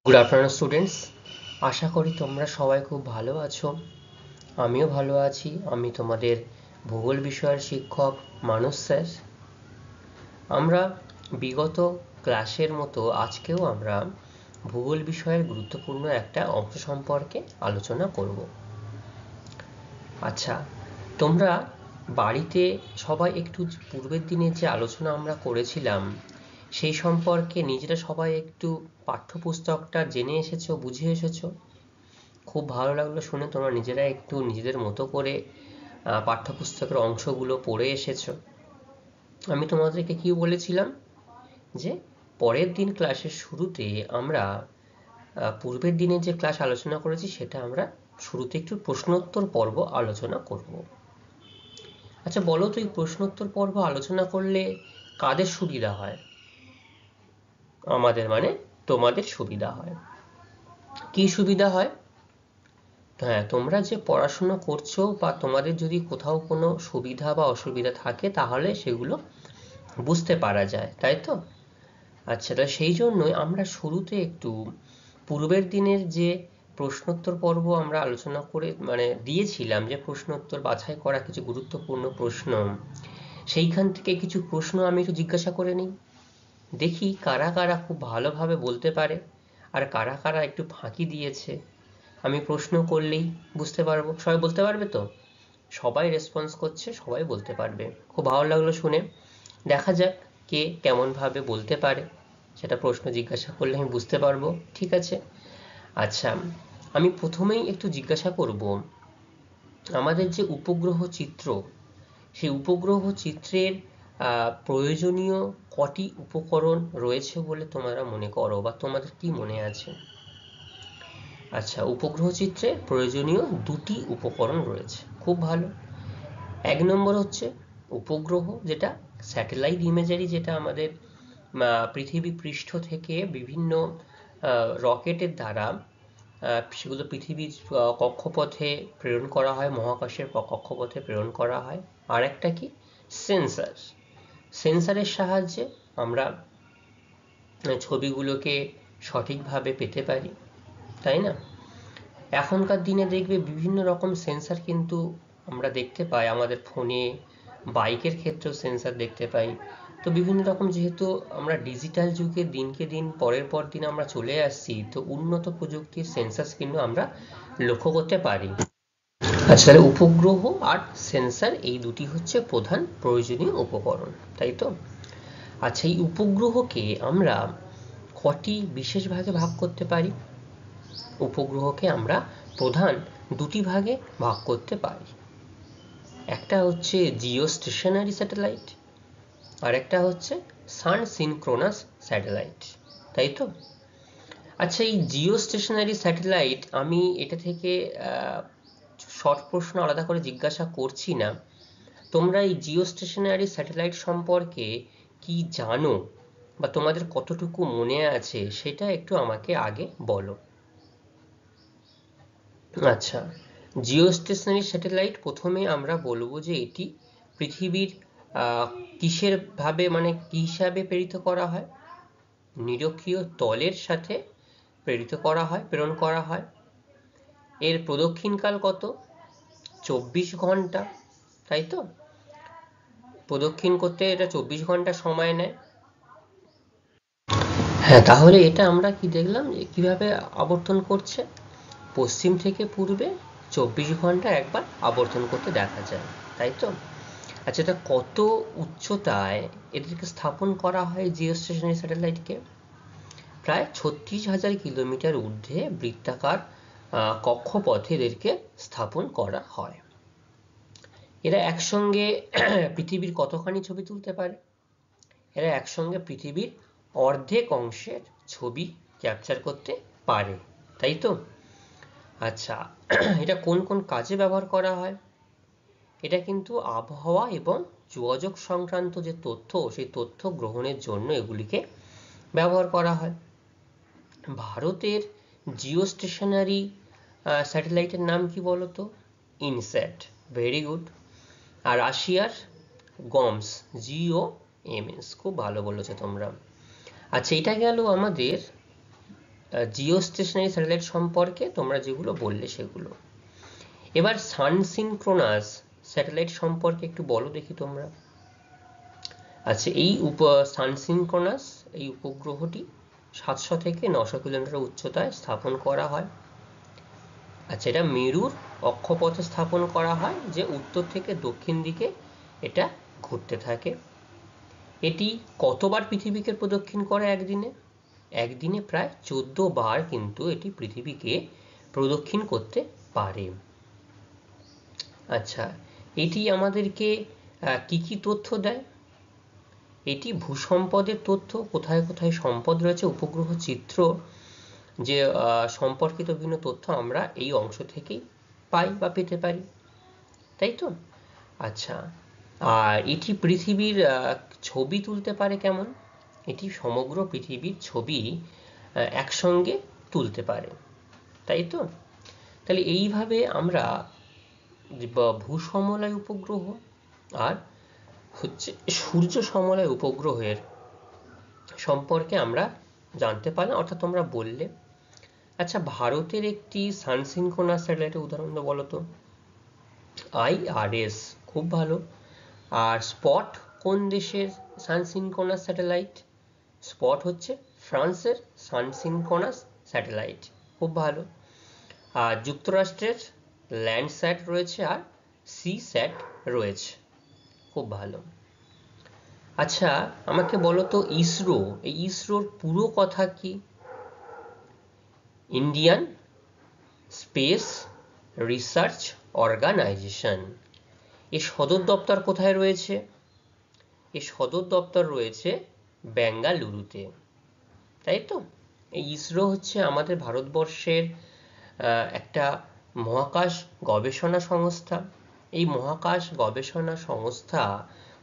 Good afternoon students, আশা করি তোমরা সবাই খুব ভালো আছো। আমিও ভালো আছি। আমি তোমাদের ভূগোল বিষয়ের শিক্ষক মানস স্যার। আমরা বিগত ক্লাসের মতো আজকেও আমরা ভূগোল বিষয়ের গুরুত্বপূর্ণ একটা অংশ সম্পর্কে আলোচনা করব। আচ্ছা, তোমরা বাড়িতে সবাই একটু পূর্বের দিনে যে আলোচনা আমরা করেছিলাম সেই সম্পর্কে নিজেরা সবাই একটু পাঠ্যপুস্তকটা জেনে এসেছো, বুঝে এসেছো? খুব ভালো লাগলো শুনে তোমরা নিজেরা একটু নিজেদের মতো করে পাঠ্যপুস্তকের অংশগুলো পড়ে এসেছো। আমি তোমাদেরকে কি বলেছিলাম যে পরের দিন ক্লাসের শুরুতে আমরা পূর্বের দিনে যে ক্লাস আলোচনা করেছি সেটা আমরা শুরুতে একটু প্রশ্নোত্তর পর্ব আলোচনা করব। আচ্ছা বলো তো, এই প্রশ্নোত্তর পর্ব আলোচনা করলে কাদের সুবিধা হয়? আমাদের মানে তোমাদের সুবিধা হয়। কি সুবিধা হয়? হ্যাঁ, তোমরা যে পড়াশোনা করছো বা তোমাদের যদি কোথাও কোনো সুবিধা বা অসুবিধা থাকে তাহলে সেগুলো বুঝতে পারা যায়, তাই তো? আচ্ছা, তা সেই জন্যই আমরা শুরুতে একটু পূর্বের দিনের যে প্রশ্নোত্তর পর্ব আমরা আলোচনা করে দিয়েছিলাম, যে প্রশ্নোত্তর বাছাই করা কিছু গুরুত্বপূর্ণ প্রশ্ন, সেইখান থেকে কিছু প্রশ্ন আমি একটু জিজ্ঞাসা করে নিই। দেখি কারা কারা খুব ভালোভাবে বলতে পারে আর কারা কারা একটু ফাঁকি দিয়েছে। আমি প্রশ্ন করলেই বুঝতে পারবো। সবাই বলতে পারবে তো? সবাই রেসপন্স করছে, সবাই বলতে পারবে। খুব ভালো লাগলো শুনে। দেখা যাক কে কেমন ভাবে বলতে পারে, সেটা প্রশ্ন জিজ্ঞাসা করলে আমি বুঝতে পারবো। ঠিক আছে? আচ্ছা, আমি প্রথমেই একটু জিজ্ঞাসা করব, আমাদের যে উপগ্রহ চিত্র, সেই উপগ্রহ চিত্রের প্রয়োজনীয় কটি উপকরণ রয়েছে বলে তোমরা মনে করো বা তোমাদের কি মনে আছে? আচ্ছা, উপগ্রহ চিত্রে প্রয়োজনীয় দুটি উপকরণ রয়েছে। খুব ভালো। এক নম্বর হচ্ছে উপগ্রহ, যেটা স্যাটেলাইট ইমেজারি, যেটা আমাদের পৃথিবী পৃষ্ঠ থেকে বিভিন্ন রকেটের দ্বারা সেগুলো পৃথিবীর কক্ষপথে প্রেরণ করা হয়, মহাকাশের কক্ষপথে প্রেরণ করা হয়। আর একটা কি? সেন্সার। সেন্সারের সাহায্যে আমরা ছবিগুলোকে সঠিকভাবে পেতে পারি, তাই না? এখনকার দিনে দেখবে বিভিন্ন রকম সেন্সার কিন্তু আমরা দেখতে পাই আমাদের ফোনে, বাইকের ক্ষেত্রেও সেন্সার দেখতে পাই। তো বিভিন্ন রকম, যেহেতু আমরা ডিজিটাল যুগে দিনকে দিন পরের পর দিন আমরা চলে আসছি, তো উন্নত প্রযুক্তির সেন্সার কিন্তু আমরা লক্ষ্য করতে পারি। আচ্ছা, তাহলে উপগ্রহ আর সেন্সার এই দুটি হচ্ছে প্রধান প্রয়োজনীয় উপকরণ, তাই তো? আচ্ছা, এই উপগ্রহকে আমরা কটি বিশেষ ভাগে ভাগ করতে পারি? উপগ্রহকে আমরা প্রধান দুটি ভাগে ভাগ করতে পারি। একটা হচ্ছে জিও স্টেশনারি স্যাটেলাইট আর একটা হচ্ছে সান সিনক্রোনাস স্যাটেলাইট, তাই তো? আচ্ছা, এই জিও স্টেশনারি স্যাটেলাইট, আমি এটা থেকে শর্ট প্রশ্ন আলাদা করে জিজ্ঞাসা করছি না। তোমরা এই জিও স্টেশনারি স্যাটেলাইট সম্পর্কে কি জানো বা তোমাদের কতটুকু মনে আছে সেটা একটু আমাকে আগে বলো। আচ্ছা, জিও স্টেশনারি স্যাটেলাইট প্রথমে আমরা বলবো যে এটি পৃথিবীর কিসের ভাবে কি হিসাবে প্রেরিত করা হয়? নিরক্ষীয় তলের সাথে প্রেরণ করা হয়। এর প্রদক্ষিণকাল কত? 24 ঘন্টা, তাই তো? প্রদক্ষিণ করতে এটা 24 ঘন্টা সময় নেয়। হ্যাঁ, তাহলে এটা আমরা কি দেখলাম কিভাবে আবর্তন করছে? পশ্চিম থেকে পূর্বে 24 ঘন্টা একবার আবর্তন করতে দেখা যায়, তাই তো? আচ্ছা, এটা কত উচ্চতায় এদেরকে স্থাপন করা হয় জিও স্টেশনারি স্যাটেলাইটকে? প্রায় 36,000 কিলোমিটার ঊর্ধ্বে বৃত্তাকার কক্ষপথে এদেরকে স্থাপন করা হয়। এরা একসঙ্গে পৃথিবীর কতখানি ছবি তুলতে পারে? এরা একসঙ্গে পৃথিবীর অর্ধেক অংশের ছবি ক্যাপচার করতে পারে, তাই তো? আচ্ছা, এটা কোন কোন কাজে ব্যবহার করা হয়? এটা কিন্তু আবহাওয়া এবং যোগাযোগ সংক্রান্ত যে তথ্য, সেই তথ্য গ্রহণের জন্য এগুলিকে ব্যবহার করা হয়। ভারতের জিও স্টেশনারি স্যাটেলাইটের নাম কি বলতো? ইনস্যাট। Very good. আর রাশিয়ার গমস, GOMS। খুব ভালো বলেছো তোমরা। আচ্ছা, এটা গেল আমাদের জিওস্টেশনারি স্যাটেলাইট সম্পর্কে তোমরা যেগুলো বললে সেগুলো। এবার সানসিনক্রোনাস স্যাটেলাইট সম্পর্কে একটু বলো দেখি তোমরা। আচ্ছা, এই সানসিনক্রোনাস এই উপগ্রহটি 700 থেকে 900 কিলোমিটার উচ্চতায় স্থাপন করা হয়। আচ্ছা, এটা মেরুর অক্ষপথে স্থাপন করা হয়, যে উত্তর থেকে দক্ষিণ দিকে এটা ঘুরতে থাকে। এটি কতবার পৃথিবীকে প্রদক্ষিণ করে একদিনে? একদিনে প্রায় 14 বার কিন্তু এটি পৃথিবীকে প্রদক্ষিণ করতে পারে। আচ্ছা, এটি আমাদেরকে কি কি তথ্য দেয়? এটি ভূসম্পদের তথ্য, কোথায় কোথায় সম্পদ রয়েছে, উপগ্রহ চিত্র যে সম্পর্কিত বিভিন্ন তথ্য আমরা এই অংশ থেকেই পাই বা পেতে পারি, তাই তো? আচ্ছা, আর এটি পৃথিবীর ছবি তুলতে পারে কেমন? এটি সমগ্র পৃথিবীর ছবি একসঙ্গে তুলতে পারে, তাই তো? তাহলে এইভাবে আমরা ভূসমলয় উপগ্রহ আর হচ্ছে সূর্য সমলয় উপগ্রহের সম্পর্কে আমরা জানতে পারলাম, অর্থাৎ তোমরা বললে। আচ্ছা, ভারতের একটি সানসিনক্রোনাস স্যাটেলাইটের উদাহরণ বলো তো। IRS, খুব ভালো। আর স্পট কোন দেশের সানসিনক্রোনাস স্যাটেলাইট? স্পট হচ্ছে ফ্রান্সের সানসিনক্রোনাস স্যাটেলাইট, খুব ভালো। আর যুক্তরাষ্ট্রের ল্যান্ডস্যাট রয়েছে আর সিস্যাট রয়েছে, খুব ভালো। আচ্ছা, আমাকে বলো তো ইসরো, এই ইসরোর পুরো কথা কি? Indian space research organisation. এর সদর দপ্তর কোথায় রয়েছে? এর সদর দপ্তর রয়েছে বেঙ্গালুরুতে, তাই তো? এই ইসরো হচ্ছে আমাদের ভারতবর্ষের একটা মহাকাশ গবেষণা সংস্থা। এই মহাকাশ গবেষণা সংস্থা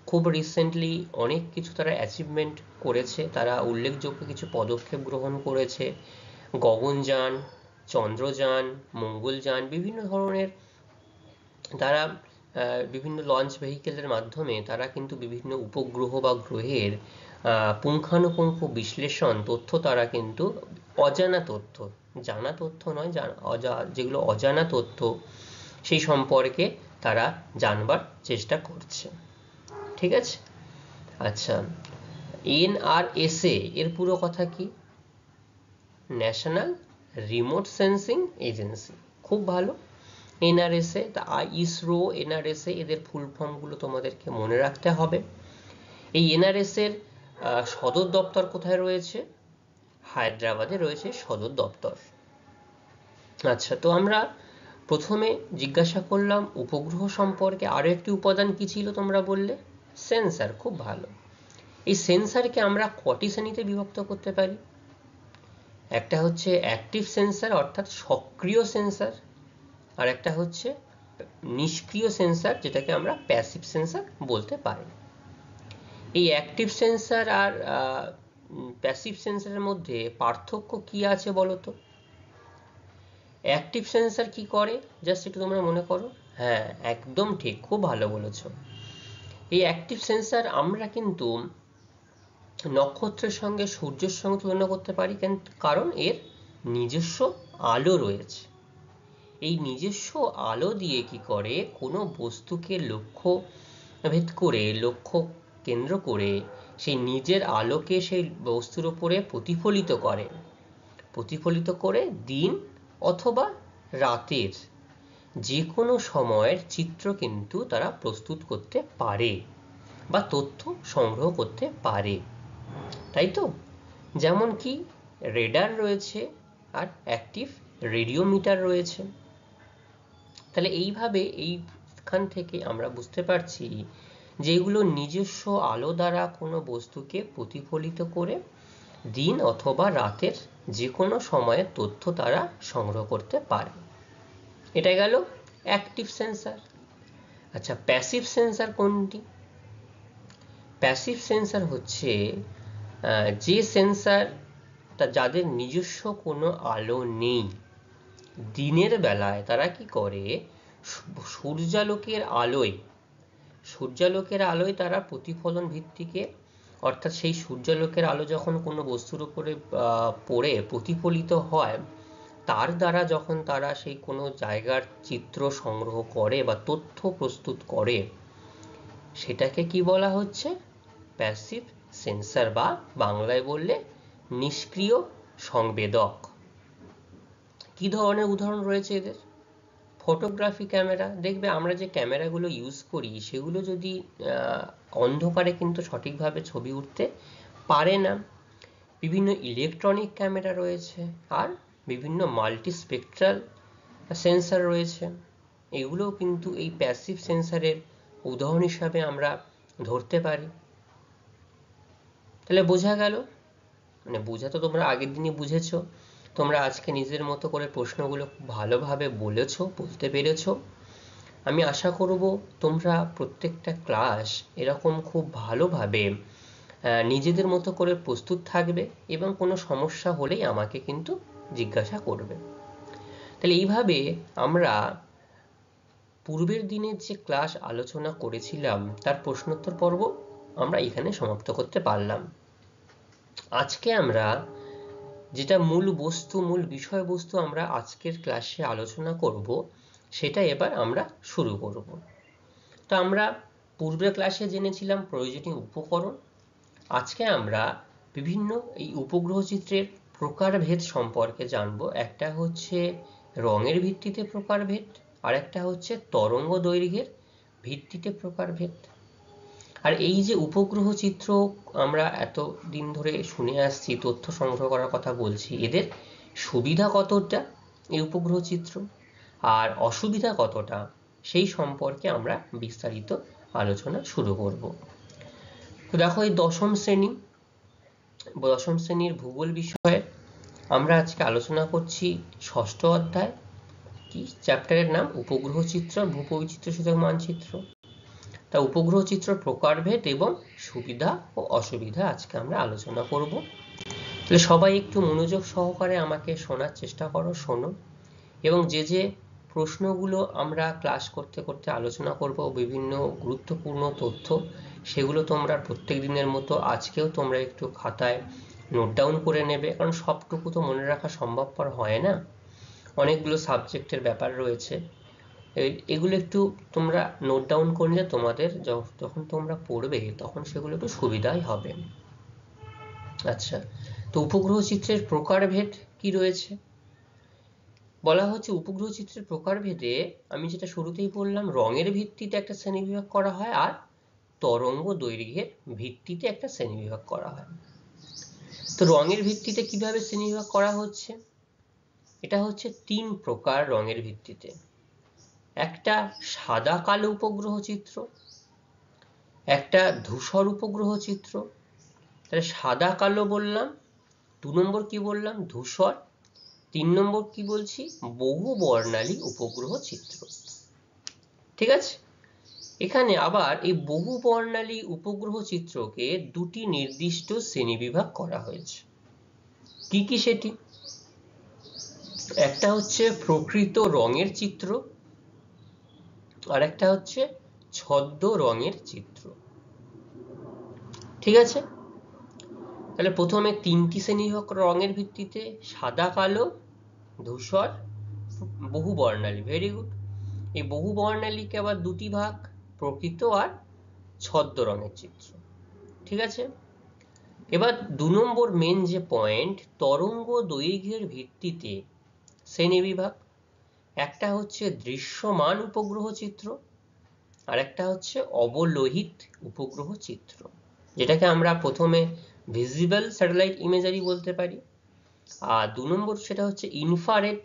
খুব রিসেন্টলি অনেক কিছু তারা অ্যাচিভমেন্ট করেছে, তারা উল্লেখযোগ্য কিছু পদক্ষেপ গ্রহণ করেছে। গগনযান, চন্দ্রযান, মঙ্গলযান, বিভিন্ন ধরনের তারা বিভিন্ন লঞ্চ ভেহিকেলের মাধ্যমে তারা কিন্তু বিভিন্ন উপগ্রহ বা গ্রহের পুঙ্খানুপুঙ্খ বিশ্লেষণ তথ্য, তারা কিন্তু অজানা তথ্য, জানা তথ্য নয়, যেগুলো অজানা তথ্য সেই সম্পর্কে তারা জানবার চেষ্টা করছে, ঠিক আছে? আচ্ছা, NRSA এর পুরো কথা কি? ন্যাশনাল রিমোট সেন্সিং এজেন্সি, খুব ভালো। NRSA, ইসরো, NRSA এদের ফুল ফর্মগুলো তোমাদেরকে মনে রাখতে হবে। এই NRSA এর সদর দপ্তর কোথায় রয়েছে? হায়দ্রাবাদে রয়েছে সদর দপ্তর। আচ্ছা, তো আমরা প্রথমে জিজ্ঞাসা করলাম উপগ্রহ সম্পর্কে, আরো একটি উপাদান কি ছিল তোমরা বললে? সেন্সার, খুব ভালো। এই সেন্সারকে আমরা কটি শ্রেণীতে বিভক্ত করতে পারি? একটা হচ্ছে অ্যাক্টিভ সেন্সার, অর্থাৎ সক্রিয় সেন্সার, আর একটা হচ্ছে নিষ্ক্রিয় সেন্সার, যেটাকে আমরা প্যাসিভ সেন্সার বলতে পারি। এই অ্যাক্টিভ সেন্সার আর প্যাসিভ সেন্সারের মধ্যে পার্থক্য কি আছে বলো তো? অ্যাক্টিভ সেন্সার কি করে, জাস্ট একটু তোমরা মনে করো। হ্যাঁ, একদম ঠিক, খুব ভালো বলেছো। এই অ্যাক্টিভ সেন্সার আমরা কিন্তু নক্ষত্রের সঙ্গে, সূর্যের সঙ্গে তুলনা করতে পারি, কারণ এর নিজস্ব আলো রয়েছে। এই নিজস্ব আলো দিয়ে কি করে, কোনো বস্তুকে লক্ষ্য ভেদ করে, লক্ষ্য কেন্দ্র করে সেই নিজের আলোকে সেই বস্তুর উপরে প্রতিফলিত করে দিন অথবা রাতের যে কোনো সময়ের চিত্র কিন্তু তারা প্রস্তুত করতে পারে বা তথ্য সংগ্রহ করতে পারে, তাই তো? যেমন কি রেডার রয়েছে আর অ্যাক্টিভ রেডিওমিটার রয়েছে। তাহলে এইভাবে এইখান থেকে আমরা বুঝতে পারছি যে এগুলো নিজস্ব আলো দ্বারা কোনো বস্তুকে প্রতিফলিত করে দিন অথবা রাতের যে কোনো সময়ের তথ্য তারা সংগ্রহ করতে পারে। এটা গেল অ্যাক্টিভ সেন্সার। আচ্ছা, প্যাসিভ সেন্সার কোনটি? প্যাসিভ সেন্সার হচ্ছে যে সেন্সার যাদের নিজস্ব কোনো আলো নেই। দিনের বেলায় তারা কি করে, সূর্যালোকের আলোয় তারা প্রতিফলন ভিত্তিকে অর্থাৎ সেই সূর্যালোকের আলো যখন কোনো বস্তুর উপরে পড়ে প্রতিফলিত হয়, তার দ্বারা যখন তারা সেই কোনো জায়গার চিত্র সংগ্রহ করে বা তথ্য প্রস্তুত করে, সেটাকে কি বলা হচ্ছে? প্যাসিভ সেন্সর, বা বাংলায় বললে নিষ্ক্রিয় সংবেদক। কি ধরনের উদাহরণ রয়েছে এদের? ফটোগ্রাফি ক্যামেরা, দেখবে আমরা যে ক্যামেরাগুলো ইউজ করি সেগুলো যদি অন্ধকারে কিন্তু সঠিকভাবে ছবি উঠতে পারে না। বিভিন্ন ইলেকট্রনিক ক্যামেরা রয়েছে, আর বিভিন্ন মাল্টিস্পেকট্রাল সেন্সর রয়েছে। এগুলোও কিন্তু এই প্যাসিভ সেন্সরের উদাহরণ হিসাবে আমরা ধরতে পারি। তাহলে বোঝা গেল, মানে বোঝা তো তোমরা আগের দিনই বুঝেছো। তোমরা আজকে নিজের মতো করে প্রশ্নগুলো খুব ভালোভাবে বলতে পেরেছো। আমি আশা করব তোমরা প্রত্যেকটা ক্লাস এরকম খুব ভালোভাবে নিজেদের মতো করে প্রস্তুত থাকবে, এবং কোনো সমস্যা হলেই আমাকে কিন্তু জিজ্ঞাসা করবে। তাহলে এইভাবে আমরা পূর্বের দিনের যে ক্লাস আলোচনা করেছিলাম তার প্রশ্নোত্তর পর্ব আমরা এখানে সমাপ্ত করতে পারলাম। আজকে আমরা যেটা মূল বিষয়বস্তু আমরা আজকের ক্লাসে আলোচনা করব, সেটা এবার আমরা শুরু করব। তো আমরা পূর্বের ক্লাসে জেনেছিলাম প্রয়োজনীয় উপকরণ। আজকে আমরা বিভিন্ন এই উপগ্রহ চিত্রের প্রকারভেদ সম্পর্কে জানব। একটা হচ্ছে রঙের ভিত্তিতে প্রকারভেদ, আর একটা হচ্ছে তরঙ্গ দৈর্ঘ্যের ভিত্তিতে প্রকারভেদ। আর এই যে উপগ্রহ চিত্র আমরা এতদিন ধরে শুনে আসছি, তথ্য সংগ্রহ করার কথা বলছি, এদের সুবিধা কতটা এই উপগ্রহ চিত্র আর অসুবিধা কতটা, সেই সম্পর্কে আমরা বিস্তারিত আলোচনা শুরু করব। তো দেখো, এই দশম শ্রেণীর ভূগোল বিষয়ে আমরা আজকে আলোচনা করছি ষষ্ঠ অধ্যায়। কি চ্যাপ্টারের নাম? উপগ্রহ চিত্র, ভূবৈচিত্র্য সূচক মানচিত্র। তা উপগ্রহ চিত্র প্রকারভেদ এবং সুবিধা ও অসুবিধা আজকে আমরা আলোচনা করব। তাহলে সবাই একটু মনোযোগ সহকারে আমাকে শোনার চেষ্টা করো, শোনো। এবং যে যে প্রশ্নগুলো আমরা ক্লাস করতে করতে আলোচনা করব, বিভিন্ন গুরুত্বপূর্ণ তথ্য, সেগুলো তোমরা প্রত্যেক দিনের মতো আজকেও তোমরা একটু খাতায় নোট ডাউন করে নেবে, কারণ সবটুকু তো মনে রাখা সম্ভবপর হয় না, অনেকগুলো সাবজেক্টের ব্যাপার রয়েছে। এগুলো একটু তোমরা নোট ডাউন করে নিলে তোমাদের যখন তোমরা পড়বে তখন সেগুলো একটু সুবিধাই হবে। আচ্ছা, তো উপগ্রহ চিত্রের প্রকারভেদ কি রয়েছে? বলা হচ্ছে উপগ্রহ চিত্রের প্রকারভেদে আমি যেটা শুরুতেই বললাম, রঙের ভিত্তিতে একটা শ্রেণীবিভাগ করা হয়, আর তরঙ্গ দৈর্ঘ্যের ভিত্তিতে একটা শ্রেণীবিভাগ করা হয়। তো রঙের ভিত্তিতে কিভাবে শ্রেণীবিভাগ করা হচ্ছে? এটা হচ্ছে 3 প্রকার রঙের ভিত্তিতে। একটা সাদা কালো উপগ্রহ চিত্র, একটা ধূসর উপগ্রহ চিত্র। তাহলে সাদা কালো বললাম, 2 নম্বর কি বললাম? ধূসর। 3 নম্বর কি বলছি? বহু বর্ণালী উপগ্রহ চিত্র। ঠিক আছে, এখানে আবার এই বহু বর্ণালী উপগ্রহ চিত্রকে দুটি নির্দিষ্ট শ্রেণীবিভাগ করা হয়েছে। কি কি সেটি? একটা হচ্ছে প্রকৃত রঙের চিত্র, আর একটা হচ্ছে ছদ্ম রঙের চিত্র। ঠিক আছে, তাহলে প্রথমে 3টি শ্রেণীবিভাগ রঙের ভিত্তিতে: সাদা কালো, ধূসর, বহু বর্ণালী। Very good. এই বহু বর্ণালীকে আবার দুটি ভাগ, প্রকৃত আর ছদ্ম রঙের চিত্র। ঠিক আছে, এবার 2 নম্বর মেন যে পয়েন্ট, তরঙ্গ দৈর্ঘ্যের ভিত্তিতে শ্রেণীবিভাগ। একটা হচ্ছে দৃশ্যমান উপগ্রহ চিত্র, আর একটা হচ্ছে অবলোহিত উপগ্রহ চিত্র, যেটাকে আমরা প্রথমে ভিজিবল স্যাটেলাইট ইমেজারি বলতে পারি, আর 2 নম্বর সেটা হচ্ছে ইনফ্রারেড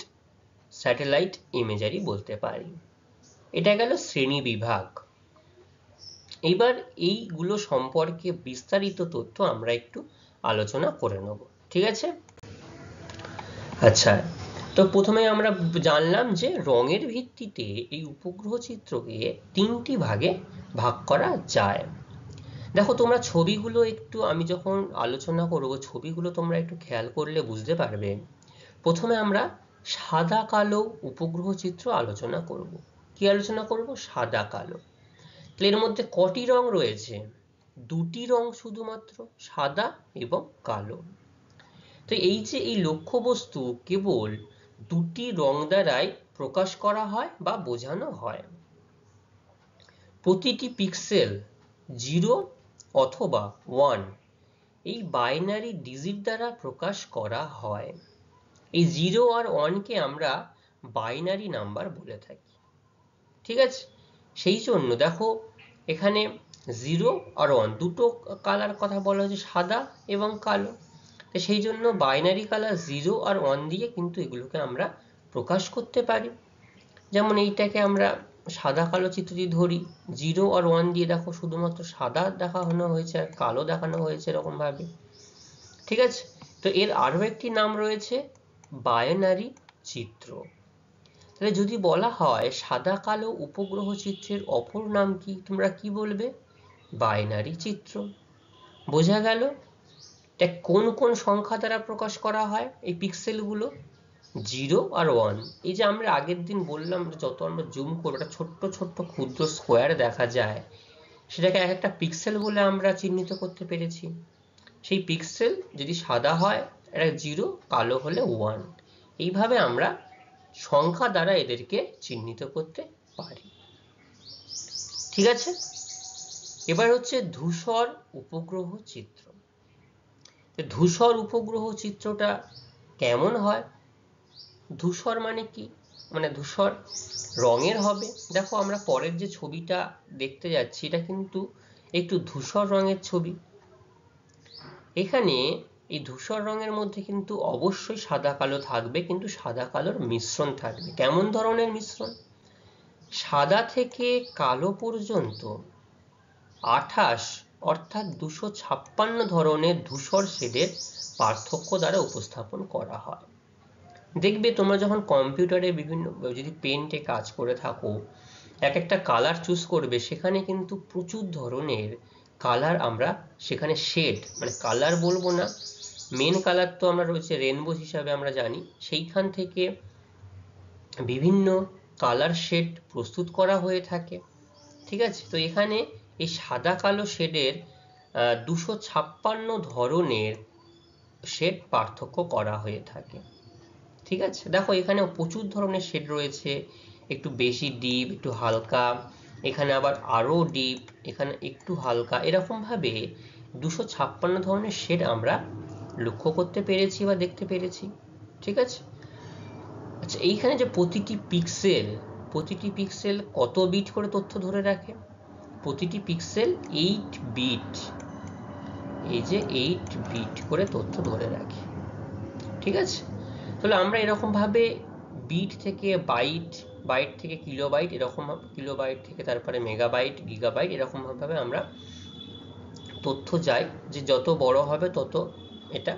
স্যাটেলাইট ইমেজারি বলতে পারি। এটা গেল শ্রেণী বিভাগ। এবার এইগুলো সম্পর্কে বিস্তারিত তথ্য আমরা একটু আলোচনা করে নেব। ঠিক আছে, আচ্ছা, তো প্রথমে আমরা জানলাম যে রঙের ভিত্তিতে এই উপগ্রহ চিত্রকে 3টি ভাগে ভাগ করা যায়। দেখো, তোমরা ছবিগুলো একটু, আমি যখন আলোচনা করব ছবিগুলো তোমরা একটু খেয়াল করলে বুঝতে পারবে। প্রথমে আমরা সাদা কালো উপগ্রহ চিত্র আলোচনা করব। কি আলোচনা করব? সাদা কালো। এর মধ্যে কটি রং রয়েছে? দুটি রং শুধুমাত্র, সাদা এবং কালো। তো এই যে এই লক্ষ্যবস্তু কেবল দুটি রং দ্বারাই প্রকাশ করা হয় বা বোঝানো হয়। প্রতিটি পিক্সেল 0 অথবা 1 এই বাইনারি ডিজিট দ্বারা প্রকাশ করা হয়। এই 0 আর 1 কে আমরা বাইনারি নাম্বার বলে থাকি। ঠিক আছে, সেই জন্য দেখো এখানে 0 আর 1 দুটো কালার কথা বলা হয়েছে, সাদা এবং কালো। তো সেই জন্য বাইনারি কালার 0 আর 1 দিয়ে কিন্তু এগুলোকে আমরা প্রকাশ করতে পারি। যেমন এইটাকে আমরা সাদা কালো চিত্র যদি ধরি, 0 আর 1 দিয়ে দেখো শুধুমাত্র সাদা দেখানো হয়েছে আর কালো দেখানো হয়েছে এরকম ভাবে। ঠিক আছে, তো এর আরো একটি নাম রয়েছে বাইনারি চিত্র। তাহলে যদি বলা হয় সাদা কালো উপগ্রহ চিত্রের অপর নাম কি, তোমরা কি বলবে? বাইনারি চিত্র। বোঝা গেল এটা কোন কোন সংখ্যা দ্বারা প্রকাশ করা হয় এই পিক্সেলগুলো? 0 আর 1। এই যে আমরা আগের দিন বললাম যত আমরা জুম করব একটা ছোট্ট ছোট্ট ক্ষুদ্র স্কোয়ার দেখা যায়, সেটাকে এক একটা পিক্সেল বলে আমরা চিহ্নিত করতে পেরেছি। সেই পিক্সেল যদি সাদা হয় এটা 0, কালো হলে 1। এইভাবে আমরা সংখ্যা দ্বারা এদেরকে চিহ্নিত করতে পারি। ঠিক আছে, এবার হচ্ছে ধূসর উপগ্রহ চিত্র। ধূসর উপগ্রহ চিত্রটা কেমন হয়? ধূসর মানে কি? মানে ধূসর রঙের হবে। দেখো আমরা পরের যে ছবিটা দেখতে যাচ্ছি এটা কিন্তু একটু ধূসর রঙের ছবি। এখানে এই ধূসর রঙের মধ্যে কিন্তু অবশ্যই সাদা কালো থাকবে, কিন্তু সাদা কালোর মিশ্রণ থাকবে। কেমন ধরনের মিশ্রণ? সাদা থেকে কালো পর্যন্ত 28 অর্থাৎ 256 ধরনের ধূসর শেডের পার্থক্য দ্বারা উপস্থাপন করা হয়। দেখবে তোমরা যখন কম্পিউটারে বিভিন্ন যদি পেন্টে কাজ করে থাকো, এক একটা কালার চুজ করবে, সেখানে কিন্তু প্রচুর ধরনের কালার আমরা সেখানে শেড, মানে কালার বলবো না, মেন কালার তো আমরা রয়েছে রেনবো হিসাবে আমরা জানি, সেইখান থেকে বিভিন্ন কালার শেড প্রস্তুত করা হয়ে থাকে। ঠিক আছে, তো এখানে এই সাদা কালো শেডের 256 ধরনের শেড পার্থক্য করা হয়ে থাকে। ঠিক আছে, দেখো এখানে প্রচুর ধরনের শেড রয়েছে, একটু বেশি ডিপ, একটু হালকা, এখানে আবার আরো ডিপ, এখানে একটু হালকা, এরকম ভাবে 256 ধরনের শেড আমরা লক্ষ্য করতে পেরেছি বা দেখতে পেরেছি। ঠিক আছে, আচ্ছা এইখানে যে প্রতিটি পিক্সেল কত বিট করে তথ্য ধরে রাখে? প্রতিটি পিক্সেল 8 বিট, এই যে 8 বিট করে তথ্য ধরে রাখে। ঠিক আছে, তাহলে আমরা এরকম ভাবে বিট থেকে বাইট, বাইট থেকে কিলোবাইট, এরকম কিলোবাইট থেকে তারপরে মেগাবাইট, গিগাবাইট, এরকম ভাবে আমরা তথ্য যাই, যে যত বড় হবে তত এটা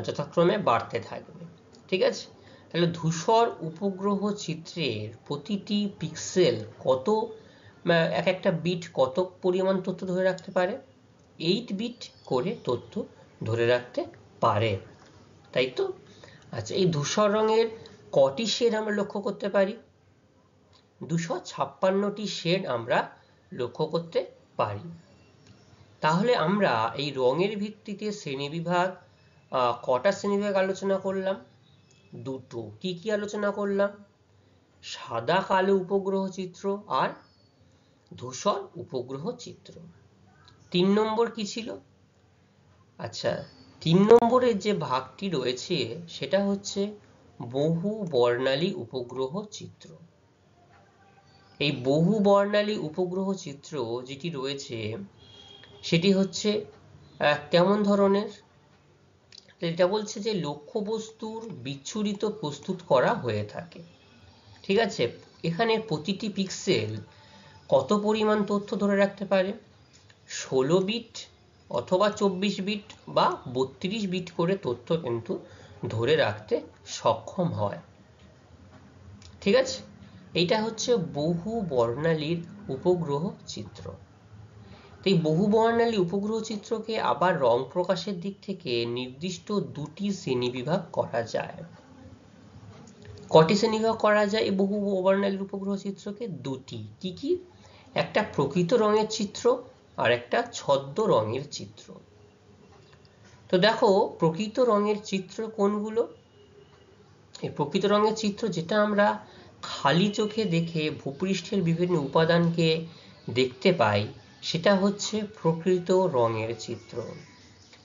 যথাক্রমে বাড়তে থাকবে। ঠিক আছে, তাহলে ধূসর উপগ্রহ চিত্রের প্রতিটি পিক্সেল কত, এক একটা বিট কত পরিমাণ তথ্য ধরে রাখতে পারে? 8 বিট করে তথ্য ধরে রাখতে পারে, তাই তো? আচ্ছা, এই ধূসর রঙের কটি শেড আমরা লক্ষ্য করতে পারি? 256টি শেড আমরা লক্ষ্য করতে পারি। তাহলে আমরা এই রঙের ভিত্তিতে শ্রেণীবিভাগ, কটা শ্রেণীবিভাগ আলোচনা করলাম? দুটো। কি কি আলোচনা করলাম? সাদা কালো উপগ্রহ চিত্র আর ধূসর উপগ্রহ চিত্র। 3 নম্বর কি ছিল? আচ্ছা, 3 নম্বরের যে ভাগটি রয়েছে সেটা হচ্ছে বহু বর্ণালী উপগ্রহ চিত্র। এই বহু বর্ণালী উপগ্রহ চিত্র যেটি রয়েছে সেটি হচ্ছে কেমন ধরনের? এটা বলছে যে লক্ষ্যবস্তুর বিচ্ছুরিত প্রস্তুত করা হয়ে থাকে। ঠিক আছে, এখানে প্রতিটি পিক্সেল কত পরিমাণ তথ্য ধরে রাখতে পারে? 16 বিট অথবা 24 বিট বা 32 বিট করে তথ্য কিন্তু ধরে রাখতে সক্ষম হয়। ঠিক আছে, এইটা হচ্ছে বহু বর্ণালীর উপগ্রহ চিত্র। এই বহু বর্ণালী উপগ্রহ চিত্রকে আবার রং প্রকাশের দিক থেকে নির্দিষ্ট দুটি শ্রেণীবিভাগ করা যায়। কটি শ্রেণীবিভাগ করা যায় এই বহু বর্ণালী উপগ্রহ চিত্রকে? দুটি। কি কি? একটা প্রকৃত রঙের চিত্র আর একটা ছদ্ম রঙের চিত্র। তো দেখো প্রকৃত রঙের চিত্র কোনগুলো? এই প্রকৃত রঙের চিত্র যেটা আমরা খালি চোখে দেখে ভূপৃষ্ঠের বিভিন্ন উপাদানকে দেখতে পাই, সেটা হচ্ছে প্রকৃত রঙের চিত্র।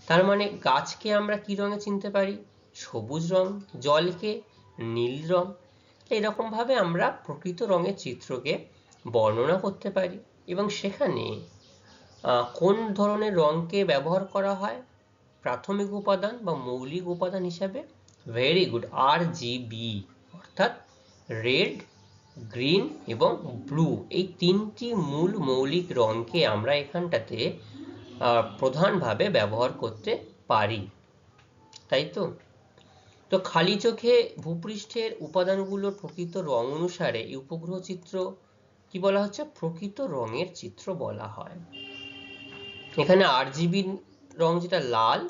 তার মানে গাছকে আমরা কি রঙে চিনতে পারি? সবুজ রং। জলকে নীল রং। এরকম ভাবে আমরা প্রকৃত রঙের চিত্রকে বর্ণনা করতে পারি। এবং সেখানে কোন ধরনের রঙকে ব্যবহার করা হয় প্রাথমিক উপাদান বা মৌলিক উপাদান হিসাবে? ভেরি গুড, RGB, অর্থাৎ রেড, গ্রিন এবং ব্লু, এই তিনটি মূল মৌলিক রঙকে আমরা এখানটাতে প্রধানভাবে ব্যবহার করতে পারি, তাই তো? তো খালি চোখে ভূপৃষ্ঠের উপাদানগুলোর প্রকৃত রং অনুসারে এই উপগ্রহ চিত্র কি বলা হচ্ছে? প্রকৃত রঙের চিত্র বলা হয়। এখানে RGB রং যেটা লাল,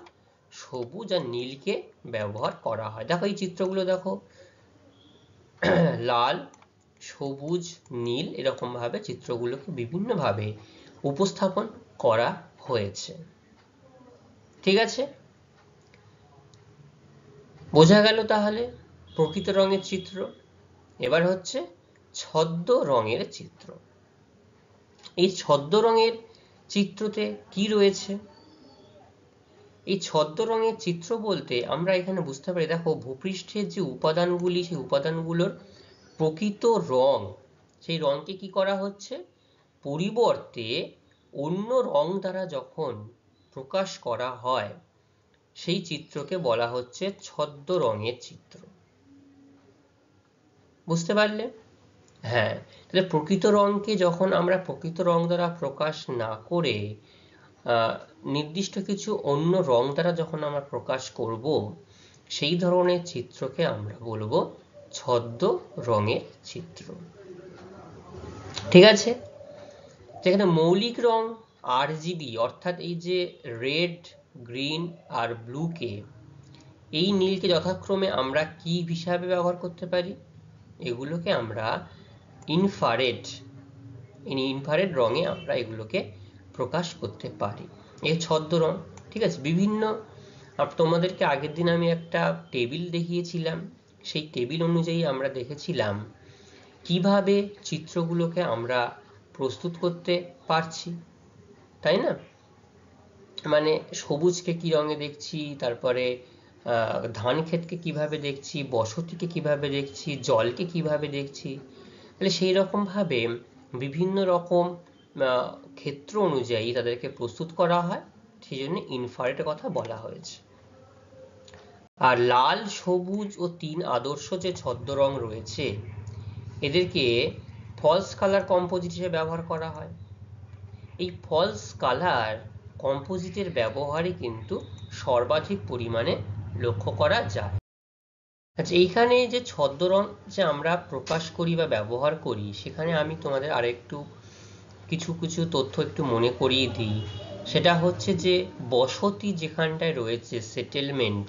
সবুজ আর নীলকে ব্যবহার করা হয়। দেখো এই চিত্রগুলো দেখো, লাল, সবুজ, নীল, এরকম ভাবে চিত্রগুলোকে বিভিন্ন ভাবে উপস্থাপন করা হয়েছে। ঠিক আছে, বোঝা গেল তাহলে প্রকৃত রঙের চিত্র। এবার হচ্ছে ছদ্ম রঙের চিত্র। এই ছদ্ম রঙের চিত্রতে কি রয়েছে? এই ছদ্ম রঙের চিত্র বলতে আমরা এখানে বুঝতে পারি, দেখো ভূপৃষ্ঠের যে উপাদানগুলি, সেই উপাদানগুলোর প্রকৃত রং, সেই রংকে কি করা হচ্ছে? পরিবর্তে অন্য রং দ্বারা যখন প্রকাশ করা হয়, সেই চিত্রকে বলা হচ্ছে ছদ্ম রঙের চিত্র। বুঝতে পারলে? হ্যাঁ, তাহলে প্রকৃত রংকে যখন আমরা প্রকৃত রং দ্বারা প্রকাশ না করে নির্দিষ্ট কিছু অন্য রং দ্বারা যখন আমরা প্রকাশ করব, সেই ধরনের চিত্রকে আমরা বলবো ছদ্ম রঙের চিত্র। ঠিক আছে, যেখানে মৌলিক রং RGB, অর্থাৎ এই যে রেড, গ্রিন আর ব্লুকে, এই নীলকে যথাক্রমে আমরা কি হিসাবে ব্যবহার করতে পারি? এগুলোকে আমরা ইনফ্রারেড রঙে আমরা এগুলোকে প্রকাশ করতে পারি। এই ছদ্ম রং। ঠিক আছে, বিভিন্ন, তোমাদেরকে আগের দিন আমি একটা টেবিল দেখিয়েছিলাম, সেই টেবিল অনুযায়ী আমরা দেখেছিলাম কিভাবে চিত্রগুলোকে আমরা প্রস্তুত করতে পারছি, তাই না? মানে সবুজকে কি রঙে দেখছি, তারপরে ধান ক্ষেতকে কিভাবে দেখছি, বসতিকে কিভাবে দেখছি, জলকে কিভাবে দেখছি। তাহলে সেই রকম ভাবে বিভিন্ন রকম ক্ষেত্র অনুযায়ী তাদেরকে প্রস্তুত করা হয়, সেই জন্য ইনফ্রারেড কথা বলা হয়েছে। আর লাল, সবুজ ও 3 আদর্শ যে ছদ্ম রং রয়েছে, এদেরকে ফলস কালার কম্পোজিট হিসেবে ব্যবহার করা হয়। এই ফলস কালার কম্পোজিটের ব্যবহারই কিন্তু সর্বাধিক পরিমাণে লক্ষ্য করা যায়। আচ্ছা, এইখানে যে ছদ্ম রং যে আমরা প্রকাশ করি বা ব্যবহার করি, সেখানে আমি তোমাদের আরেকটু কিছু তথ্য একটু মনে করিয়ে দিই। সেটা হচ্ছে যে বসতি যেখানটায় রয়েছে, সেটেলমেন্ট,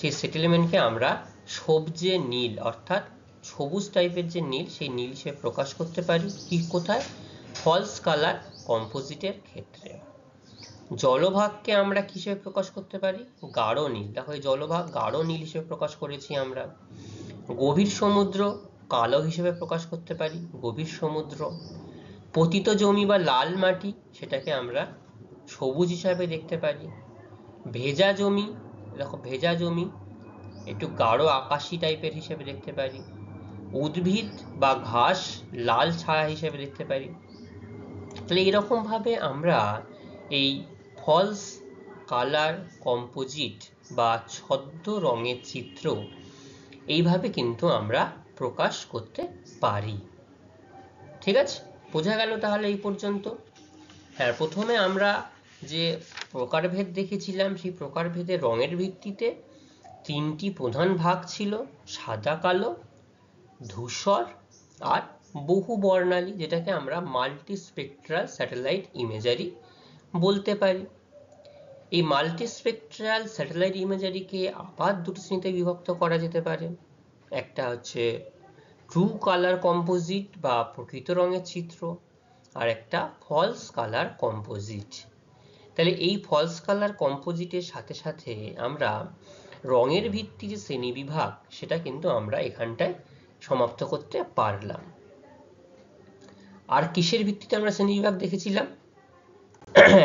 সেই সেটেলমেন্টকে আমরা সবজে নীল, অর্থাৎ সবুজ টাইপের যে নীল, সেই নীল হিসেবে প্রকাশ করতে পারি। কি, কোথায়? ফলস কালার কম্পোজিটের ক্ষেত্রে। জলভাগকে আমরা কিসেবে প্রকাশ করতে পারি? গাঢ় নীল। দেখো এই জলভাগ গাঢ় নীল হিসেবে প্রকাশ করেছি আমরা। গভীর সমুদ্র কালো হিসেবে প্রকাশ করতে পারি, গভীর সমুদ্র। পতিত জমি বা লাল মাটি, সেটাকে আমরা সবুজ হিসাবে দেখতে পারি। ভেজা জমি, দেখো ভেজা জমি একটু গাঢ় আকাশি টাইপের হিসেবে দেখতে পারি। উদ্ভিদ বা ঘাস লাল ছায়া হিসেবে দেখতে পারি। তাহলে এরকম ভাবে আমরা এই ফলস কালার কম্পোজিট বা ছদ্ম রঙের চিত্র এইভাবে কিন্তু আমরা প্রকাশ করতে পারি। ঠিক আছে, বোঝা গেল তাহলে এই পর্যন্ত? হ্যাঁ, প্রথমে আমরা যে প্রকারভেদ দেখেছিলাম, সেই প্রকারভেদের রঙের ভিত্তিতে 3টি প্রধান ভাগ ছিল: সাদা, কালো, ধূসর আর বহু বর্ণালী, যেটাকে আমরা মাল্টিস্পেকট্রাল স্যাটেলাইট ইমেজারি বলতে পারি। এই মাল্টিস্পেকট্রাল স্যাটেলাইট ইমেজারিকে আবার দুটো শ্রেণীতে বিভক্ত করা যেতে পারে। একটা হচ্ছে ট্রু কালার কম্পোজিট বা প্রকৃত রঙের চিত্র, আর একটা ফলস কালার কম্পোজিট। তাহলে এই ফলস কালার কম্পোজিটের সাথে সাথে আমরা রঙের ভিত্তি যে শ্রেণীবিভাগ সেটা কিন্তু আমরা এখানটায় সমাপ্ত করতে পারলাম। আর কিসের ভিত্তিতে আমরা শ্রেণীবিভাগ দেখেছিলাম?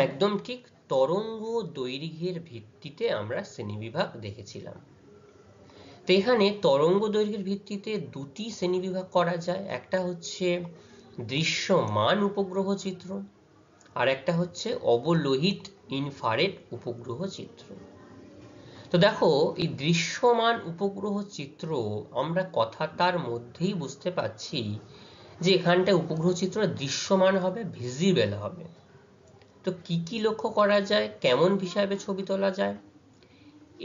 একদম ঠিক, তরঙ্গ দৈর্ঘ্যের ভিত্তিতে আমরা শ্রেণীবিভাগ দেখেছিলাম। তো এখানে তরঙ্গ দৈর্ঘ্যের ভিত্তিতে দুটি শ্রেণীবিভাগ করা যায়, একটা হচ্ছে দৃশ্যমান উপগ্রহ চিত্র আর একটা হচ্ছে অবলোহিত ইনফ্রারেড উপগ্রহ চিত্র। তো দেখো, এই দৃশ্যমান উপগ্রহ চিত্র আমরা কথাটার মধ্যেই বুঝতে পাচ্ছি যে এখানটা উপগ্রহ চিত্র দৃশ্যমান হবে, ভিজিবল হবে। তো কি কি লক্ষ্য করা যায়, কেমন হিসাবে ছবি তোলা যায়?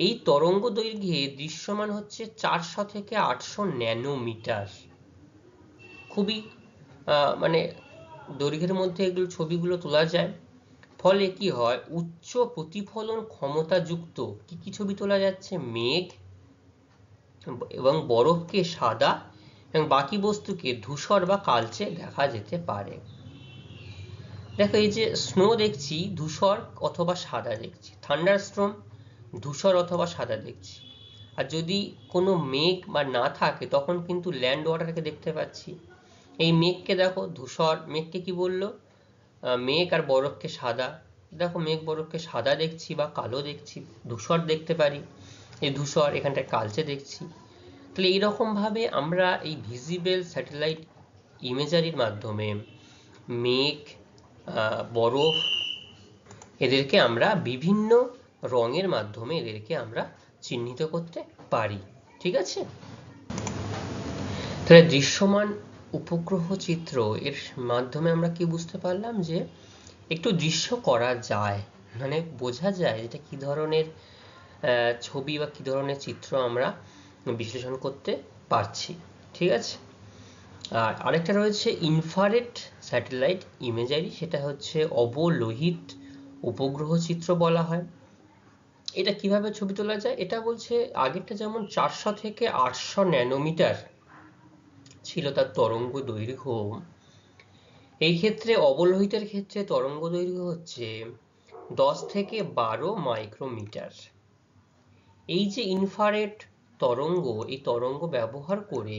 এই তরঙ্গ দৈর্ঘ্যে দৃশ্যমান হচ্ছে 400 থেকে 800 ন্যানোমিটার। খুবই মানে দৈর্ঘ্যের মধ্যে এগুলো ছবিগুলো তোলা যায়। ফলে কি হয়, উচ্চ প্রতিফলন ক্ষমতা যুক্ত কি কি ছবি তোলা যাচ্ছে? মেঘ এবং বরফকে সাদা এবং বাকি বস্তুকে ধূসর বা কালচে দেখা যেতে পারে। দেখো, এই যে স্নো দেখছি ধূসর অথবা সাদা দেখছি, থান্ডারস্টর্ম ধূসর অথবা সাদা দেখছি। আর যদি কোনো মেঘ বা না থাকে তখন কিন্তু ল্যান্ড ওয়াটারকে দেখতে পাচ্ছি। এই মেঘকে দেখো ধূসর, মেঘকে কি বললো? মেঘ আর বরফকে সাদা। দেখো, মেঘ বরফকে সাদা দেখছি বা কালো দেখছি, ধূসর দেখতে পারি, এই ধূসর এখানটায় কালচে দেখছি। তাহলে এইরকম ভাবে আমরা এই ভিজিবল স্যাটেলাইট ইমেজারির মাধ্যমে মেঘ, বরফ এদেরকে আমরা বিভিন্ন রঙের মাধ্যমে এদেরকে আমরা চিহ্নিত করতে পারি। ঠিক আছে? তাহলে দৃশ্যমান উপগ্রহ চিত্র এর মাধ্যমে আমরা কি বুঝতে পারলাম? যে একটু দৃশ্য করা যায়, মানে বোঝা যায় এটা কি ধরনের ছবি বা কি ধরনের চিত্র আমরা বিশ্লেষণ করতে পারছি। ঠিক আছে? আর আরেকটা রয়েছে ইনফ্রারেড স্যাটেলাইট ইমেজারি, সেটা হচ্ছে অবলোহিত উপগ্রহ চিত্র বলা হয়। এটা কিভাবে ছবি তোলা যায়? এটা বলছে আগেরটা যেমন 400 থেকে 800 ন্যানোমিটার ছিল তার তরঙ্গ দৈর্ঘ্য, এই ক্ষেত্রে অবলোহিতের ক্ষেত্রে তরঙ্গ দৈর্ঘ্য হচ্ছে 10 থেকে 12 মাইক্রোমিটার। এই যে ইনফ্রারেড তরঙ্গ, এই তরঙ্গ ব্যবহার করে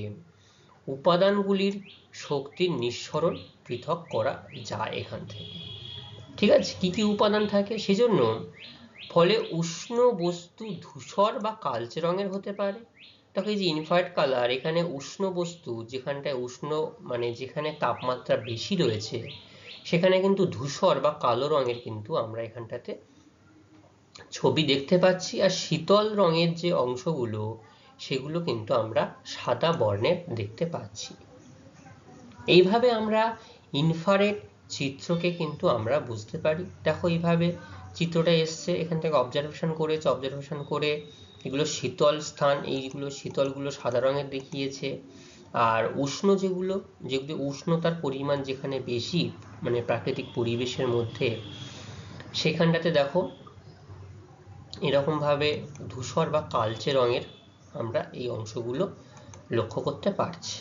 উপাদানগুলির শক্তির নিঃসরণ পৃথক করা যায় এখান থেকে। ঠিক আছে? কি কি উপাদান থাকে সেজন্য? ফলে উষ্ণ বস্তু ধূসর বা কালচে রঙের হতে পারে। দেখো, এই যে ইনফ্রারেড কালার, এখানে উষ্ণ বস্তু যেখানটায় উষ্ণ মানে যেখানে তাপমাত্রা বেশি রয়েছে সেখানে কিন্তু ধূসর বা কালো রঙের কিন্তু আমরা এখানটাতে ছবি দেখতে পাচ্ছি। আর শীতল রঙের যে অংশগুলো সেগুলো কিন্তু আমরা সাদা বর্ণের দেখতে পাচ্ছি। এইভাবে আমরা ইনফ্রারেড চিত্রকে কিন্তু আমরা বুঝতে পারি। দেখো, এইভাবে চিত্রটা এসছে, এখান থেকে অবজারভেশন করেছে, অবজারভেশন করে এগুলো শীতল স্থান, এইগুলো শীতলগুলো সাদা রঙের দেখিয়েছে। আর উষ্ণ যেগুলো উষ্ণতার পরিমাণ যেখানে বেশি মানে প্রাকৃতিক পরিবেশের মধ্যে, সেখানটাতে দেখো এরকম ভাবে ধূসর বা কালচে রঙের আমরা এই অংশগুলো লক্ষ্য করতে পারছি।